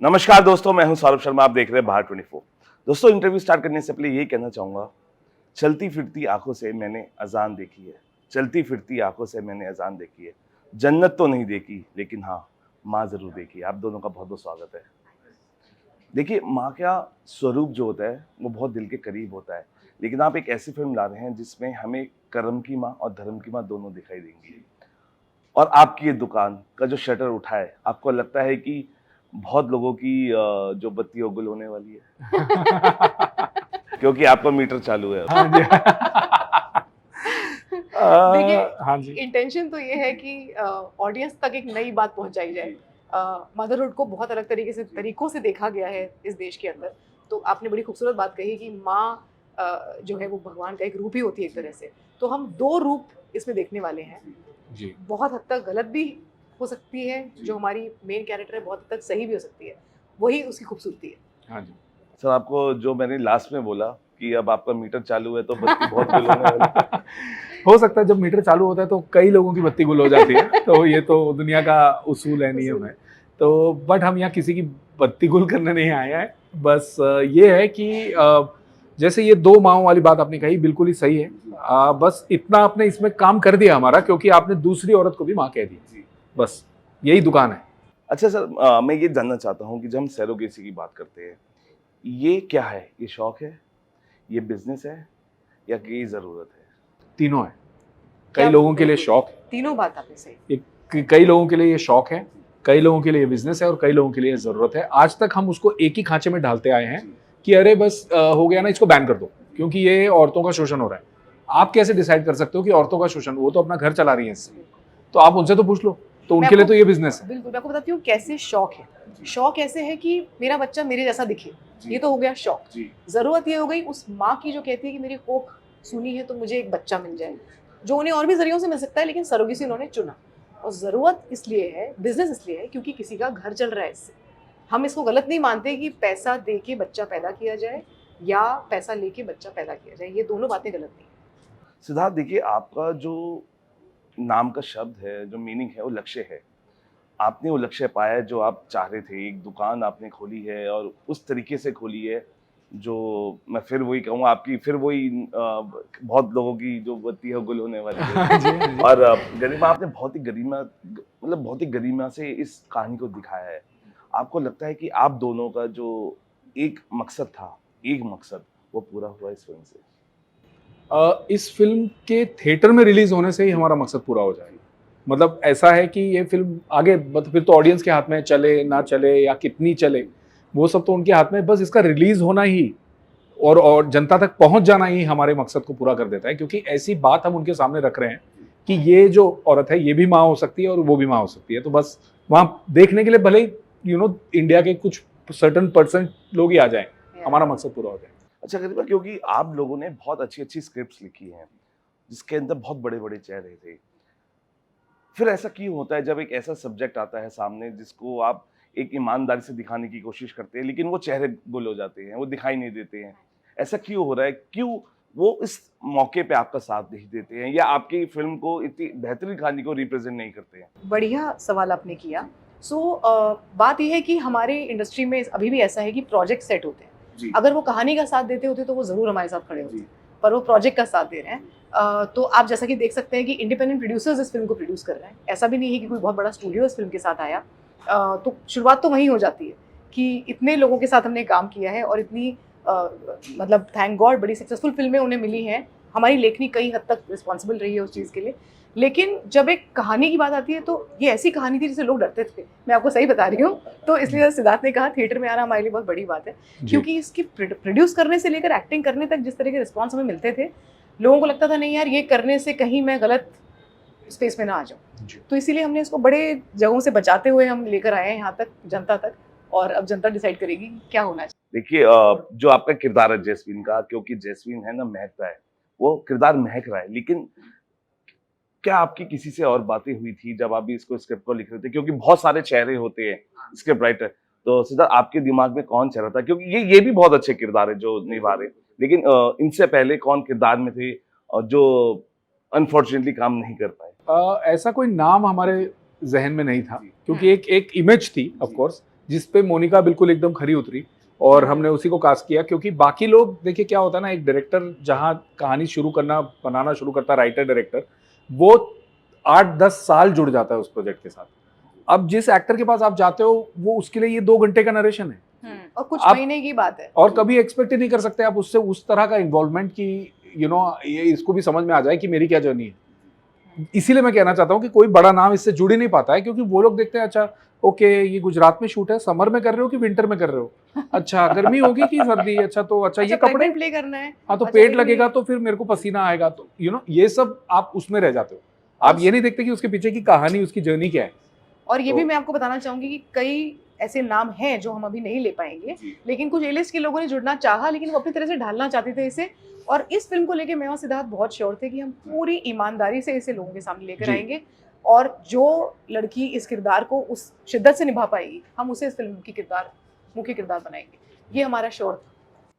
नमस्कार दोस्तों, मैं हूं सौरभ शर्मा। आप देख रहे हैं बाहर 24। दोस्तों, इंटरव्यू स्टार्ट करने से पहले ये कहना चाहूंगा, चलती फिरती आंखों से मैंने अजान देखी है, चलती फिरती आंखों से मैंने अजान देखी है। जन्नत तो नहीं देखी, लेकिन हाँ, माँ जरूर देखी। आप दोनों का बहुत बहुत स्वागत है। देखिए, माँ का स्वरूप जो होता है वो बहुत दिल के करीब होता है, लेकिन आप एक ऐसी फिल्म ला रहे हैं जिसमें हमें कर्म की माँ और धर्म की माँ दोनों दिखाई देंगी। और आपकी ये दुकान का जो शटर उठा है, आपको लगता है कि बहुत लोगों की जो बत्ती गुल होने वाली है क्योंकि आपका मीटर चालू है। हाँ जी। देखिए, हाँ जी। इंटेंशन तो ये है कि ऑडियंस तक एक नई बात पहुंचाई जाए। मदरहुड को बहुत अलग तरीकों से देखा गया है इस देश के अंदर। तो आपने बड़ी खूबसूरत बात कही कि माँ जो है वो भगवान का एक रूप ही होती है एक तरह से। तो हम दो रूप इसमें देखने वाले हैं। जी। बहुत हद तक गलत भी हो सकती है, जो हमारी मेन कैरेक्टर है, बहुत हद तक सही भी हो सकती है। वही उसकी खूबसूरती है। हाँ जी। सर, आपको जो मैंने लास्ट में बोला कि अब आपका मीटर चालू है तो बत्ती बहुत गुल होने वाली है। हो सकता है जब मीटर चालू होता है तो कई लोगों की बत्ती गुल हो जाती है, तो ये तो दुनिया का उसूल है, नियम है। तो बट हम यहाँ किसी की बत्ती गुल करने नहीं आए हैं। बस ये है कि जैसे ये दो माओं वाली बात आपने कही, बिल्कुल ही सही है। बस इतना आपने इसमें काम कर दिया हमारा, क्योंकि आपने दूसरी औरत को भी माँ कह दी। बस यही दुकान है। अच्छा सर, मैं ये जानना चाहता हूँ कि जब हम सैरोगेसी की बात करते हैं, ये क्या है? ये शौक है, ये बिजनेस है, या कि ये जरूरत है? तीनों है। क्या कई लोगों के लिए बिल्कुल, शौक है, तीनों बात आपने सही। कई लोगों के लिए ये शौक है, कई लोगों के लिए बिजनेस है, और कई लोगों के लिए जरूरत है। आज तक हम उसको एक ही खांचे में ढालते आए हैं कि अरे बस हो गया ना, इसको बैन कर दो क्योंकि ये औरतों का शोषण हो रहा है। आप कैसे डिसाइड कर सकते हो कि औरतों का शोषण? वो तो अपना घर चला रही है इससे, तो आप उनसे तो पूछ लो। तो मैं उनके लिए आपको- तो ये बिजनेस है। बिल्कुल, मैं आपको बताती हूँ कैसे शौक है। शौक ऐसे है कि मेरा बच्चा मेरे जैसा दिखे, ये तो हो गया शौक। जरूरत ये हो गई उस माँ की जो कहती है कि मेरी कोख सुनी है तो मुझे एक बच्चा मिल जाए, जो उन्हें और भी जरियों से मिल सकता है, लेकिन सरोगेसी उन्होंने चुना। और जरूरत इसलिए है, बिजनेस इसलिए है क्योंकि किसी का घर चल रहा है इससे। हम इसको गलत नहीं मानते कि पैसा दे के बच्चा पैदा किया जाए या पैसा लेके बच्चा पैदा किया जाए, ये दोनों बातें गलत नहीं। सिद्धार्थ, देखिए, आपका जो नाम का शब्द है, जो मीनिंग है, वो लक्ष्य है। आपने वो लक्ष्य पाया है जो आप चाह रहे थे। एक दुकान आपने खोली है और उस तरीके से खोली है जो, मैं फिर वही कहूँगा, आपकी फिर वही बहुत लोगों की जो बत्ती है गुल होने वाली है। हाँ जी, हाँ जी। और गरिमा, आपने बहुत ही गरिमा, मतलब बहुत ही गरिमा से इस कहानी को दिखाया है। आपको लगता है कि आप दोनों का जो एक मकसद था, एक मकसद, वो पूरा हुआ इस फिल्म से? इस फिल्म के थिएटर में रिलीज होने से ही हमारा मकसद पूरा हो जाएगा। मतलब ऐसा है कि ये फिल्म आगे, मतलब फिर तो ऑडियंस के हाथ में चले ना चले या कितनी चले, वो सब तो उनके हाथ में। बस इसका रिलीज होना ही और जनता तक पहुंच जाना ही हमारे मकसद को पूरा कर देता है, क्योंकि ऐसी बात हम उनके सामने रख रहे हैं कि ये जो औरत है ये भी माँ हो सकती है और वो भी माँ हो सकती है। तो बस वहां देखने के लिए भले इंडिया के कुछ सर्टन परसेंट लोग ही आ जाएं, हमारा मकसद पूरा हो जाए। अच्छा गरिमा, क्योंकि आप लोगों ने बहुत अच्छी अच्छी स्क्रिप्ट्स लिखी हैं जिसके अंदर बहुत बड़े बड़े चेहरे थे, फिर ऐसा क्यों होता है जब एक ऐसा सब्जेक्ट आता है सामने जिसको आप एक ईमानदारी से दिखाने की कोशिश करते हैं, लेकिन वो चेहरे गुल हो जाते हैं, वो दिखाई नहीं देते हैं? ऐसा क्यों हो रहा है? क्यों वो इस मौके पे आपका साथ नहीं देते हैं, या आपकी फिल्म को इतनी बेहतरीन कहानी को रिप्रेजेंट नहीं करते हैं? बढ़िया सवाल आपने किया। बात यह है कि हमारे इंडस्ट्री में अभी भी ऐसा है कि प्रोजेक्ट सेट होते हैं। अगर वो कहानी का साथ देते होते तो वो जरूर हमारे साथ खड़े होते, पर वो प्रोजेक्ट का साथ दे रहे हैं। तो आप जैसा कि देख सकते हैं कि इंडिपेंडेंट प्रोड्यूसर्स इस फिल्म को प्रोड्यूस कर रहे हैं। ऐसा भी नहीं है कि कोई बहुत बड़ा स्टूडियो इस फिल्म के साथ आया। तो शुरुआत तो वहीं हो जाती है कि इतने लोगों के साथ हमने काम किया है और इतनी मतलब थैंक गॉड बड़ी सक्सेसफुल फिल्में उन्हें मिली हैं। हमारी लेखनी कई हद तक रिस्पॉन्सिबल रही है उस चीज़ के लिए। लेकिन जब एक कहानी की बात आती है तो ये ऐसी कहानी थी जिसे लोग डरते थे, मैं आपको सही बता रही हूँ। तो इसलिए सिद्धार्थ ने कहा थिएटर में आना हमारे लिए बहुत बड़ी बात है, क्योंकि इसकी प्रोड्यूस करने से लेकर एक्टिंग करने तक जिस तरह के रिस्पॉन्स हमें मिलते थे, लोगों को लगता था नहीं यार, ये करने से कहीं मैं गलत स्पेस में ना आ जाऊँ। तो इसीलिए हमने इसको बड़े जगहों से बचाते हुए हम लेकर आए हैं यहाँ तक, जनता तक। और अब जनता डिसाइड करेगी क्या होना चाहिए। देखिए, जो आपका किरदार है जैस्मीन का, क्योंकि जैस्मीन है ना, महकता है, वो किरदार महक रहा है, लेकिन क्या आपकी किसी से और बातें हुई थी जब आप भी इसको स्क्रिप्ट को लिख रहे थे? क्योंकि बहुत सारे चेहरे होते हैं स्क्रिप्ट राइटर, तो सीधा आपके दिमाग में कौन चेहरा था? क्योंकि ये भी बहुत अच्छे किरदार है जो निभा रहे, लेकिन इनसे पहले कौन किरदार में थे और जो अनफॉर्चुनेटली काम नहीं कर पाए? ऐसा कोई नाम हमारे जहन में नहीं था, क्योंकि एक एक इमेज थी ऑफ कोर्स, जिसपे मोनिका बिल्कुल एकदम खरी उतरी और हमने उसी को कास्ट किया, क्योंकि बाकी लोग देखिए क्या होता है ना, एक डायरेक्टर जहाँ कहानी बनाना शुरू करता है, राइटर डायरेक्टर, वो 8-10 साल जुड़ जाता है उस प्रोजेक्ट के साथ। अब जिस एक्टर के पास आप जाते हो वो उसके लिए ये 2 घंटे का नरेशन है और कुछ आप- महीने की बात है। और कभी एक्सपेक्ट ही नहीं कर सकते आप उससे उस तरह का इन्वॉल्वमेंट की ये इसको भी समझ में आ जाए कि मेरी क्या जर्नी है। इसीलिए मैं कहना चाहता हूँ कि कोई बड़ा नाम इससे जुड़ ही नहीं पाता है, क्योंकि वो लोग देखते हैं अच्छा ओके ये गुजरात में शूट है, समर में कर रहे हो कि विंटर में कर रहे हो, अच्छा गर्मी होगी कि सर्दी, अच्छा तो अच्छा ये कपड़े, प्ले करना है, हाँ तो अच्छा, पेट ये लगेगा तो फिर मेरे को पसीना आएगा, तो ये सब आप उसमें रह जाते हो, आप ये नहीं देखते कि उसके पीछे की कहानी, उसकी जर्नी क्या है। और ये तो- भी मैं आपको बताना चाहूंगी कि कई ऐसे नाम हैं जो हम अभी नहीं ले पाएंगे, लेकिन कुछ ए लिस्ट के लोगों ने जुड़ना चाहा, लेकिन वो अपनी तरह से ढालना चाहते थे इसे। और इस फिल्म को लेके मैं और सिद्धार्थ बहुत श्योर थे कि हम पूरी ईमानदारी से इसे लोगों के सामने लेकर जी। आएंगे, और जो लड़की इस किरदार को उस शिद्दत से निभा पाएगी, हम उसे इस फिल्म की मुख्य किरदार बनाएंगे। ये हमारा श्योर था।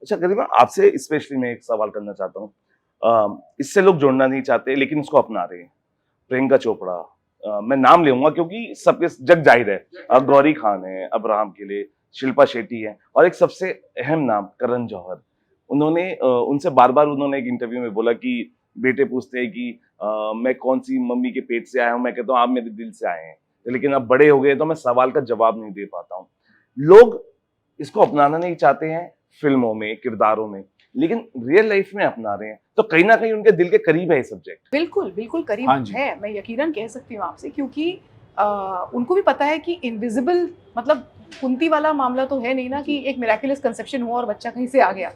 अच्छा गरिमा, आपसे स्पेशली मैं एक सवाल करना चाहता हूँ। इससे लोग जोड़ना नहीं चाहते लेकिन उसको अपना रहे हैं। प्रियंका चोपड़ा, मैं नाम लूंगा क्योंकि सबके जग जाहिर है, गौरी खान है, अब्राहम के लिए शिल्पा शेट्टी है, और एक सबसे अहम नाम करण जौहर। उन्होंने उनसे बार बार उन्होंने एक इंटरव्यू में बोला कि बेटे पूछते हैं कि मैं कौन सी मम्मी के पेट से आया हूँ, मैं कहता हूँ आप मेरे दिल से आए हैं, लेकिन अब बड़े हो गए तो मैं सवाल का जवाब नहीं दे पाता हूँ। लोग इसको अपनाना नहीं चाहते हैं फिल्मों में, किरदारों में, लेकिन रियल लाइफ में अपना रहे हैं, तो कहीं ना कहीं उनके दिल के करीब है ये सब्जेक्ट। बिल्कुल बिल्कुल करीब हाँ जी। है, मैं यकीनन कह सकती हूँ आपसे, क्योंकि उनको भी पता है कि इनविजिबल, मतलब कुंती वाला मामला तो है नहीं ना कि एक मिराकुलस कंसेप्शन हुआ और बच्चा कहीं से आ गया।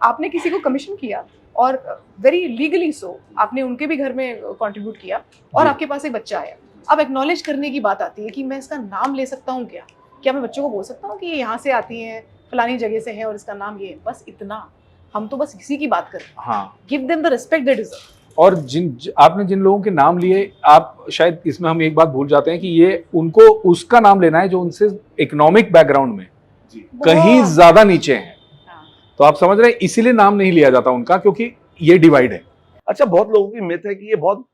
आपने किसी को कमीशन किया और वेरी लीगली सो आपने उनके भी घर में कंट्रीब्यूट किया और जी। आपके पास एक बच्चा आया। अब एक्नॉलेज करने की बात आती है कि मैं इसका नाम ले सकता हूँ क्या मैं बच्चों को बोल सकता हूँ कि ये यहाँ से आती हैं, फलानी जगह से है और इसका नाम ये है, बस इतना। हम तो बस इसी की बात कर रहे हैं। हाँ, give them the respect they deserve. और आपने जिन लोगों के नाम लिए, आप शायद इसमें हम एक बात भूल जाते हैं कि ये उनको उसका नाम लेना है जो उनसे इकोनॉमिक बैकग्राउंड में कहीं ज्यादा नीचे हैं। तो आप समझ रहे हैं, इसीलिए नाम नहीं लिया जाता उनका, क्योंकि ये डिवाइड है। अच्छा, बहुत लोगों की मिथ है कि ये बहुत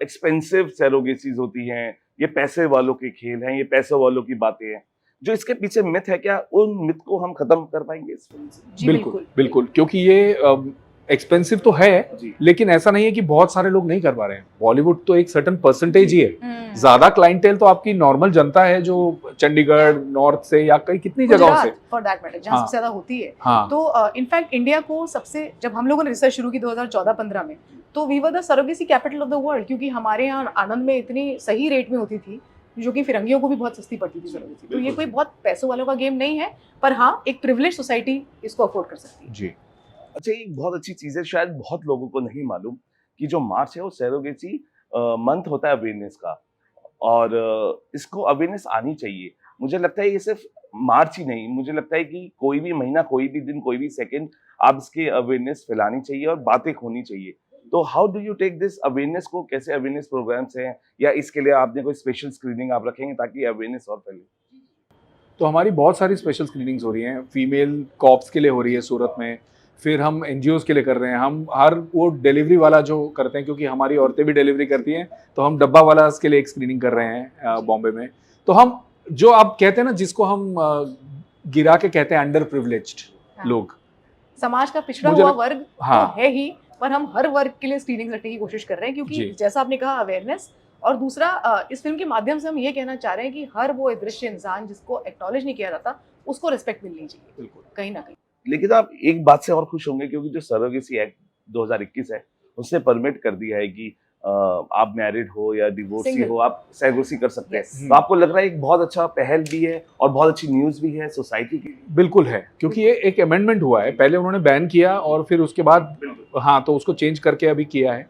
एक्सपेंसिव सैरोगेसीज होती हैं, ये पैसे वालों के खेल हैं, ये पैसे वालों की बातें हैं। जो इसके पीछे मिथ है, क्या उन मिथ को हम खत्म कर पाएंगे इस फिल्म से? जी बिल्कुल बिल्कुल, क्योंकि ये एक्सपेंसिव तो है, लेकिन ऐसा नहीं है कि बहुत सारे लोग नहीं कर पा रहे हैं। बॉलीवुड तो एक सर्टेन परसेंटेज ही है, ज्यादा क्लाइंटेल तो आपकी नॉर्मल जनता है जो चंडीगढ़ नॉर्थ से या कई कितनी जगहों से, फॉर दैट मैटर, जहाँ हाँ। सबसे ज्यादा होती है। हाँ, तो इनफैक्ट इंडिया को सबसे, जब हम लोगों ने रिसर्च शुरू की 2014-15 में, तो we were the surrogacy capital of the world, क्योंकि हमारे यहाँ आनंद में इतनी सही रेट में होती थी, जो कि फिरंगियों को भी बहुत सस्ती पड़ती थी सरोगेसी। तो ये कोई बहुत पैसों वालों का गेम नहीं है, पर हाँ एक प्रिविलेज सोसाइटी इसको अफोर्ड कर सकती है। जी। अच्छा, एक बहुत अच्छी चीज है, शायद बहुत लोगों को नहीं मालूम कि जो मार्च है वो सैरोगेसी मंथ होता है अवेयरनेस का, और इसको अवेयरनेस आनी चाहिए। मुझे लगता है ये सिर्फ मार्च ही नहीं, मुझे लगता है कि कोई भी महीना, कोई भी दिन, कोई भी सेकंड आप इसकी अवेयरनेस फैलानी चाहिए और बातें होनी चाहिए। तो how do you take this awareness को, कैसे अवेयरनेस प्रोग्राम्स हैं, या इसके लिए आपने कोई स्पेशल स्क्रीनिंग आप रखेंगे ताकि अवेयरनेस और फैले? तो हमारी बहुत सारी स्पेशल स्क्रीनिंग्स हो रही हैं, फीमेल कॉप्स के लिए हो रही है सूरत में, फिर हम एनजीओज के लिए कर रहे हैं, हम हर वो डिलीवरी वाला जो करते हैं, क्योंकि हमारी औरतें भी डिलीवरी करती हैं, तो हम डब्बा वाला के लिए एक स्क्रीनिंग कर रहे हैं बॉम्बे में। तो हम जो आप कहते हैं ना, जिसको हम गिरा के कहते हैं अंडर प्रिविलेज्ड लोग, समाज का पिछड़ा मुझे हुआ वर्ग हाँ। तो है ही, पर हम हर वर्ग के लिए स्क्रीनिंग रखने की कोशिश कर रहे हैं, क्योंकि जी। जैसा आपने कहा अवेयरनेस, और दूसरा इस फिल्म के माध्यम से हम ये कहना चाह रहे हैं कि हर वो दृश्य इंसान जिसको एक्नॉलेज नहीं किया जाता, उसको रिस्पेक्ट मिलनी चाहिए, बिल्कुल। कहीं ना कहीं। लेकिन आप एक बात से और खुश होंगे, क्योंकि जो सरोगेसी एक्ट 2021 है उसने परमिट कर दिया है कि आप मैरिड हो या डिवोर्सी Single। हो, आप सैरोगेसी कर सकते हैं। Yes। तो आपको लग रहा है एक बहुत अच्छा पहल भी है और बहुत अच्छी न्यूज़ भी है सोसाइटी की? बिल्कुल है, क्योंकि ये एक अमेंडमेंट हुआ है, पहले उन्होंने बैन किया और फिर उसके बाद हाँ, तो उसको चेंज करके अभी किया है,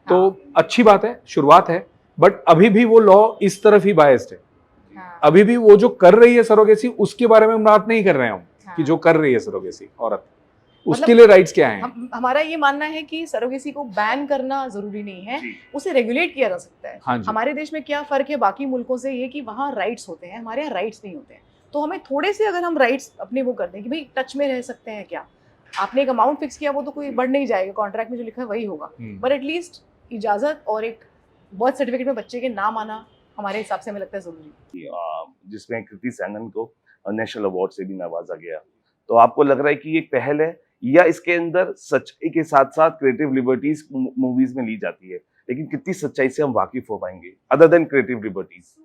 तो अच्छी बात है, शुरुआत है, बट अभी भी वो लॉ इस तरफ ही बायस्ड है। अभी भी वो जो कर रही है सरोगेसी, उसके बारे में हम बात नहीं कर रहे हैं हम, कि जो कर रही है सरोगेसी औरत, उसके लिए राइट्स क्या हैं। हमारा ये मानना है कि सरोगेसी को बैन करना जरूरी नहीं है, उसे रेगुलेट किया जा सकता है। हाँ, हमारे देश में क्या फर्क है बाकी मुल्कों से, ये कि वहाँ राइट्स होते हैं, हमारे यहाँ राइट्स नहीं होते हैं। तो हमें थोड़े से, अगर हम राइट्स अपने वो कर दें कि भाई टच में रह सकते हैं क्या, आपने एक अमाउंट फिक्स किया, वो तो कोई बढ़ नहीं जाएगा, कॉन्ट्रैक्ट में जो लिखा है वही होगा, बट एटलीस्ट इजाजत और एक बर्थ सर्टिफिकेट में बच्चे के नाम आना हमारे हिसाब से हमें लगता है जरूरी, जिसमें कृति सैनन को नेशनल अवार्ड से भी नवाजा गया। तो आपको लग रहा है कि ये एक पहल है या इसके अंदर सच्चाई के साथ साथ क्रिएटिव लिबर्टीज मूवीज में ली जाती है, लेकिन कितनी सच्चाई से हम वाकिफ हो पाएंगे other than creative liberties?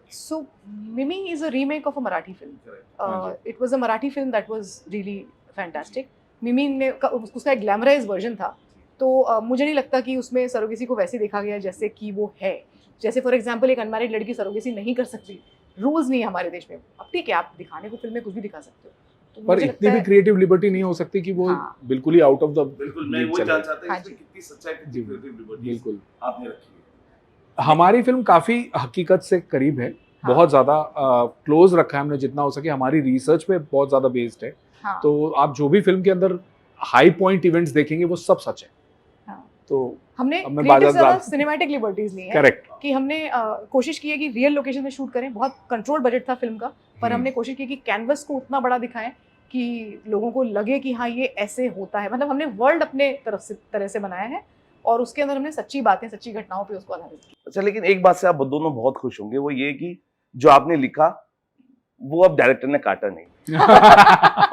So Mimi is a remake of a Marathi film. It was a Marathi film that was really fantastic. Mimi ने उसका एक ग्लैमराइज वर्जन था, तो मुझे नहीं लगता कि उसमें सरोगेसी को वैसे देखा गया जैसे कि वो है। जैसे फॉर एग्जांपल एक अनमैरिड लड़की सरोगेसी नहीं कर सकती, रूल्स नहीं है हमारे देश में। अब ठीक है, आप दिखाने को फिल्म में कुछ भी दिखा सकते हो, तो पर इतनी भी क्रिएटिव लिबर्टी नहीं हो सकती कि वो बिल्कुल ही आउट ऑफ द बिल्कुल मैं वो जानना चाहता हूं इसमें कितनी सच्चाई कितनी क्रिएटिव लिबर्टी बिल्कुल आपने रखी है। हमारी फिल्म काफी हकीकत से करीब है, बहुत ज्यादा क्लोज रखा है हमने जितना हो सके, हमारी रिसर्च पे बहुत ज्यादा बेस्ड है। तो आप जो भी फिल्म के अंदर हाई पॉइंट इवेंट्स देखेंगे वो सब सच है। तो हमने सिनेमैटिक लिबर्टीज ली है। करेक्ट कि हमने कोशिश की है कि रियल लोकेशन में शूट करें। बहुत कंट्रोल बजट था फिल्म का, पर हमने कोशिश की कि कैनवस को उतना बड़ा दिखाएं कि लोगों को लगे कि हाँ ये ऐसे होता है। मतलब हमने वर्ल्ड अपने तरह से बनाया है और उसके अंदर हमने सच्ची बातें, सच्ची घटनाओं पे उसको आधारित किया। अच्छा, लेकिन एक बात से आप दोनों बहुत खुश होंगे, वो ये कि जो आपने लिखा वो अब डायरेक्टर ने काटा नहीं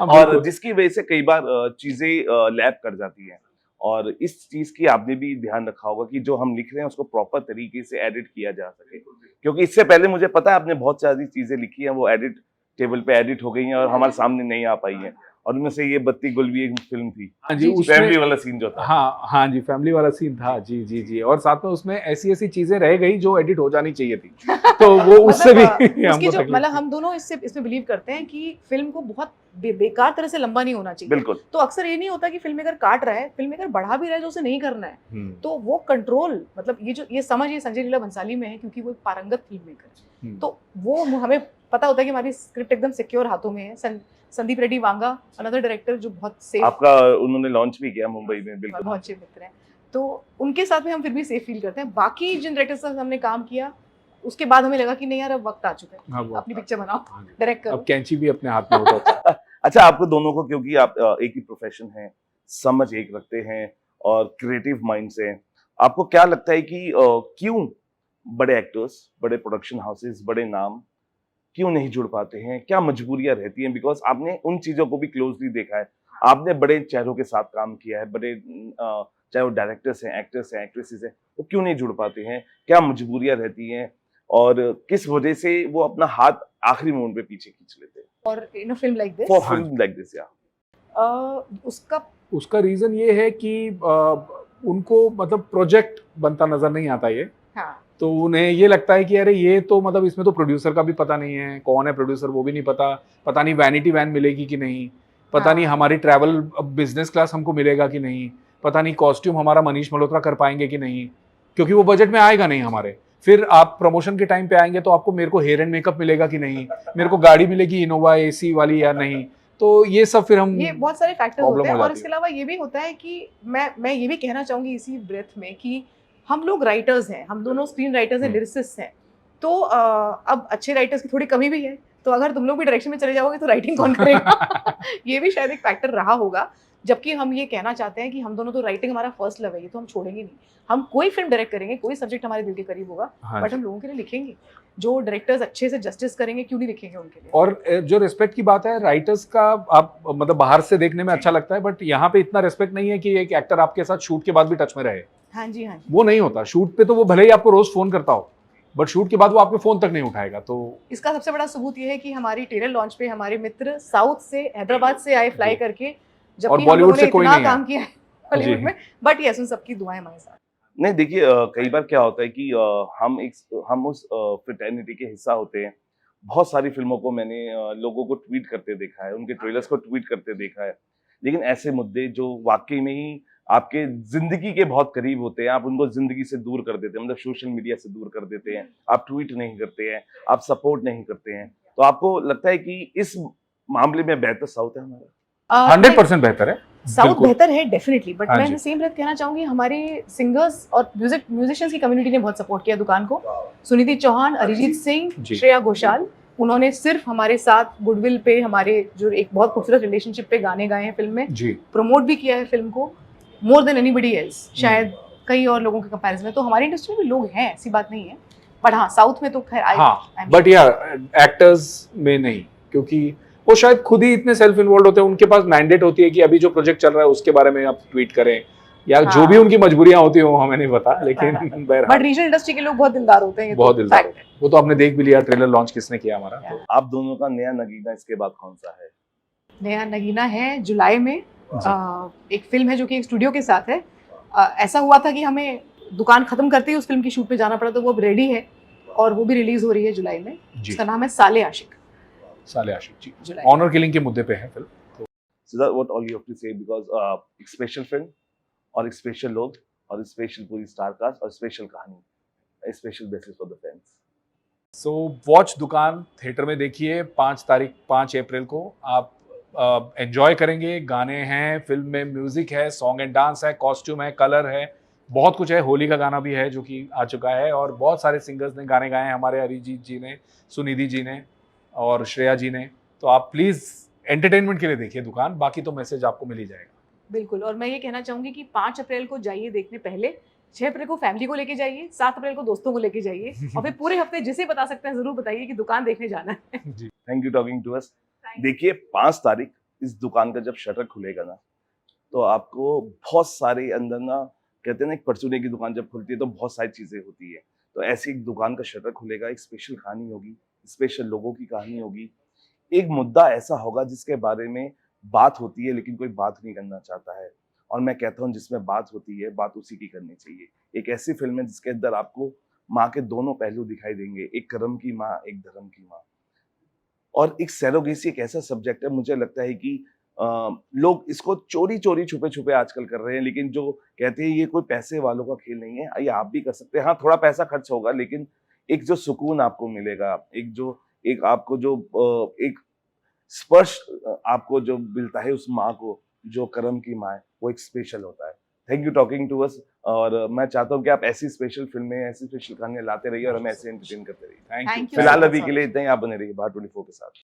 और जिसकी वजह से कई बार चीजें लैप कर जाती हैं। और इस चीज की आपने भी ध्यान रखा होगा कि जो हम लिख रहे हैं उसको प्रॉपर तरीके से एडिट किया जा सके, क्योंकि इससे पहले मुझे पता है आपने बहुत सारी चीजें लिखी हैं, वो एडिट टेबल पे एडिट हो गई हैं और हमारे सामने नहीं आ पाई हैं। और उनमें से ये बत्ती गुल भी एक फिल्म थी, फैमिली वाला सीन जो था। हाँ जी, फैमिली वाला सीन था जी। और साथ में उसमें ऐसी चीजें रह गई जो एडिट हो जानी चाहिए थी, तो वो उससे भी मतलब हम दोनों इसमें बिलीव करते हैं कि फिल्म को बहुत बेकार तरह से लंबा नहीं होना चाहिए। बिल्कुल। तो अक्सर ये नहीं होता कि फिल्म मेकर काट रहा है, फिल्म मेकर बढ़ा भी रहा है जो उसे नहीं करना है। तो वो कंट्रोल, मतलब ये संजय लीला भंसाली में है क्योंकि वो पारंगत फिल्म मेकर है। तो वो हमें पता होता है कि हमारी स्क्रिप्ट एकदम सिक्योर हाथों में है। संदीप रेड्डी वांगा, अनदर डायरेक्टर जो बहुत सेफ, आपका उन्होंने लॉन्च भी किया मुंबई में, बिल्कुल बहुत अच्छे मित्र हैं, तो उनके साथ में हम फिर भी सेफ फील करते हैं। बाकी जिन डायरेक्टर्स से हमने काम किया उसके बाद हमें लगा कि नहीं यार अब वक्त आ चुका है, अपनी पिक्चर बनाओ, डायरेक्ट करो। अब कैंची भी अपने हाथ में होता। अच्छा, आपको दोनों को, क्योंकि आप एक ही प्रोफेशन है, समझ एक रखते हैं और क्रिएटिव माइंड से, आपको क्या लगता है कि क्यों बड़े एक्टर्स, बड़े प्रोडक्शन हाउसेस, बड़े नाम क्यों नहीं जुड़ पाते हैं? क्या मजबूरियां रहती हैं? बिकॉज आपने उन चीजों को भी क्लोजली देखा है, आपने बड़े चेहरों के साथ काम किया है, बड़े चाहे वो डायरेक्टर्स हैं, एक्टर्स हैं, एक्ट्रेसेस हैं, वो क्यों नहीं जुड़ पाते हैं? क्या मजबूरियां रहती हैं और किस वजह से वो अपना हाथ आखिरी मोमेंट पे पीछे खींच लेते हैं? और in a film like this, for film like this, या उसका रीजन ये है कि उनको मतलब प्रोजेक्ट बनता नजर नहीं आता ये। तो उन्हें ये लगता है कि अरे ये तो मतलब इसमें तो प्रोड्यूसर का भी पता नहीं है, कौन है प्रोड्यूसर वो भी नहीं पता नहीं वैनिटी वैन मिलेगी कि नहीं, पता नहीं हमारी ट्रैवल बिजनेस क्लास हमको मिलेगा कि नहीं, पता नहीं कॉस्ट्यूम हमारा मनीष मल्होत्रा कर पाएंगे कि नहीं, क्योंकि वो बजट में आएगा नहीं हमारे। फिर आप प्रमोशन के टाइम पे आएंगे तो आपको मेरे को हेयर एंड मेकअप मिलेगा कि नहीं, मेरे को गाड़ी मिलेगी इनोवा एसी वाली या नहीं। तो ये सब फिर हम, ये बहुत सारे फैक्टर्स होते हैं। और इसके अलावा ये भी होता है कि मैं ये भी कहना चाहूंगी इसी ब्रेथ में कि हम लोग राइटर्स हैं, हम दोनों स्क्रीन राइटर्स हैं, लिरिसिस्ट हैं। तो अब अच्छे राइटर्स की थोड़ी कमी भी है, तो अगर तुम लोग भी डायरेक्शन में चले जाओगे तो राइटिंग कौन करेगा? ये भी शायद एक फैक्टर रहा होगा। जबकि हम ये कहना चाहते हैं कि हम दोनों तो राइटिंग हमारा फर्स्ट लव है, ये तो हम छोड़ेंगे नहीं। हम कोई फिल्म डायरेक्ट करेंगे, कोई सब्जेक्ट हमारे दिल के करीब होगा, बट हम लोगों के लिए लिखेंगे। जो डायरेक्टर्स अच्छे से जस्टिस करेंगे, क्यों नहीं लिखेंगे उनके लिए? और जो रिस्पेक्ट की बात है राइटर्स का, आप मतलब बाहर से देखने में अच्छा लगता है, बट यहाँ पे इतना रिस्पेक्ट नहीं है कि एक एक्टर आपके साथ शूट के बाद भी टच में रहे। हाँ जी, वो नहीं होता। शूट पे तो वो भले ही आपको रोज फोन करता हो, बट शूट के बाद वो आपके फोन तक नहीं उठाएगा। तो इसका सबसे बड़ा सबूत ये है कि हमारी ट्रेलर लॉन्च पे हमारे मित्र साउथ से, हैदराबाद से आए फ्लाई करके, जबकि बॉलीवुड से कोई नहीं काम किया है बॉलीवुड में, बट यस उन सबकी दुआएं हमारे साथ। नहीं, देखिए कई बार क्या होता है कि हम उस फ्रेटर्निटी के हिस्सा होते हैं। बहुत सारी फिल्मों को मैंने लोगों को ट्वीट करते देखा है, उनके ट्रेलर्स को ट्वीट करते देखा है, लेकिन ऐसे मुद्दे जो वाकई में ही आपके जिंदगी के बहुत करीब होते हैं, आप उनको जिंदगी से दूर कर देते हैं, मतलब सोशल मीडिया से दूर कर देते हैं, आप ट्वीट नहीं करते हैं, आप सपोर्ट नहीं करते हैं। तो आपको लगता है कि इस मामले में बेहतर साउथ है हमारा? 100% बेहतर है, साउथ बेहतर है डेफिनेटली, बट मैं सेम बात कहना चाहूंगी, हमारे सिंगर्स और म्यूजिशियंस की कम्युनिटी ने बहुत सपोर्ट किया दुकान को। सुनिधि चौहान, अरिजीत सिंह, श्रेया घोषाल, उन्होंने सिर्फ हमारे साथ गुडविल पे, हमारे जो एक बहुत खूबसूरत रिलेशनशिप पे गाने गाए हैं फिल्म में, प्रमोट भी किया है फिल्म को मोर देन एनीबडी एल्स, शायद कई और लोगों के कंपैरिजन में। तो हमारी इंडस्ट्री में लोग हैं, ऐसी बात नहीं है, बट हाँ साउथ में तो खैर हाँ बट यार एक्टर्स में नहीं, क्योंकि वो शायद खुद ही इतने सेल्फ इन्वॉल्व होते हैं, उनके पास मैंडेट होती है कि अभी जो प्रोजेक्ट चल रहा है उसके बारे में आप ट्वीट करें या जो भी उनकी मजबूरियां होती है वो हमें नहीं पता, लेकिन बट रीजनल इंडस्ट्री के लोग बहुत दिलदार होते हैं, ये बहुत तो दिलदार fact है। वो तो आपने देख भी लिया, ट्रेलर लॉन्च किसने किया हमारा। तो आप दोनों का नया नगीना इसके बाद कौन सा है? नया नगीना है जुलाई में, एक फिल्म है जो कि एक स्टूडियो के साथ है। ऐसा हुआ था कि हमें दुकान खत्म करते ही उस फिल्म की शूट पे जाना पड़ा, तो वो अब रेडी है और वो भी रिलीज हो रही है जुलाई में। जी उसका नाम है साले आशिक। साले आशिक जी, जुलाई। ऑनर किलिंग के मुद्दे पे है film. Siddharth, what all you have to say, because एक स्पेशल फिल्म और एक स्पेशल लोग और एक स्पेशल पूरी स्टार कास्ट और स्पेशल कहानी, special basis for the fans. So watch दुकान थिएटर में देखिए 5 अप्रैल को। आप एंजॉय करेंगे, गाने हैं फिल्म में, म्यूजिक है, सॉन्ग एंड डांस है, कॉस्ट्यूम है, कलर है, बहुत कुछ है। होली का गाना भी है जो कि आ चुका है और बहुत सारे सिंगर्स ने गाने गाए हैं, हमारे अरिजीत जी ने, सुनिधि जी ने और श्रेया जी ने। तो आप प्लीज एंटरटेनमेंट के लिए देखिए दुकान, बाकी तो मैसेज आपको मिल ही जाएगा। बिल्कुल, और मैं ये कहना चाहूंगी कि 5 अप्रैल को जाइए देखने, पहले 6 अप्रैल को फैमिली को लेके जाइए, 7 अप्रैल को दोस्तों को लेके जाइए और फिर पूरे हफ्ते जिसे बता सकते हैं जरूर बताइए कि दुकान देखने जाना है। जी thank you talking to us. देखिए 5 तारीख इस दुकान का जब शटर खुलेगा ना, तो आपको बहुत सारे अंदर ना, कहते हैं ना एक परचूने की दुकान जब खुलती है तो बहुत सारी चीजें होती है, तो ऐसी एक दुकान का शटर खुलेगा, एक स्पेशल कहानी होगी, स्पेशल लोगों की कहानी होगी, एक मुद्दा ऐसा होगा जिसके बारे में बात होती है लेकिन कोई बात नहीं करना चाहता है, और मैं कहता हूँ जिसमें बात होती है बात उसी की करनी चाहिए। एक ऐसी फिल्म है जिसके अंदर आपको माँ के दोनों पहलू दिखाई देंगे, एक कर्म की माँ, एक धर्म की माँ। और एक सैरोगेसी एक ऐसा सब्जेक्ट है, मुझे लगता है कि लोग इसको चोरी चोरी छुपे छुपे आजकल कर रहे हैं, लेकिन जो कहते हैं ये कोई पैसे वालों का खेल नहीं है, ये आप भी कर सकते हैं। हाँ थोड़ा पैसा खर्च होगा, लेकिन एक जो सुकून आपको मिलेगा, एक आपको जो एक स्पर्श आपको जो मिलता है उस माँ को, जो कर्म की माँ है, वो एक स्पेशल होता है। Thank you talking to us, और मैं चाहता हूँ कि आप ऐसी स्पेशल फिल्में, ऐसी स्पेशल कहानियां लाते रहिए और हमें ऐसे एंटरटेन करते रहिए। Thank Thank you. you फिलहाल so अभी much, के लिए इतना ही, आप बने रहिए भारत 24 के साथ।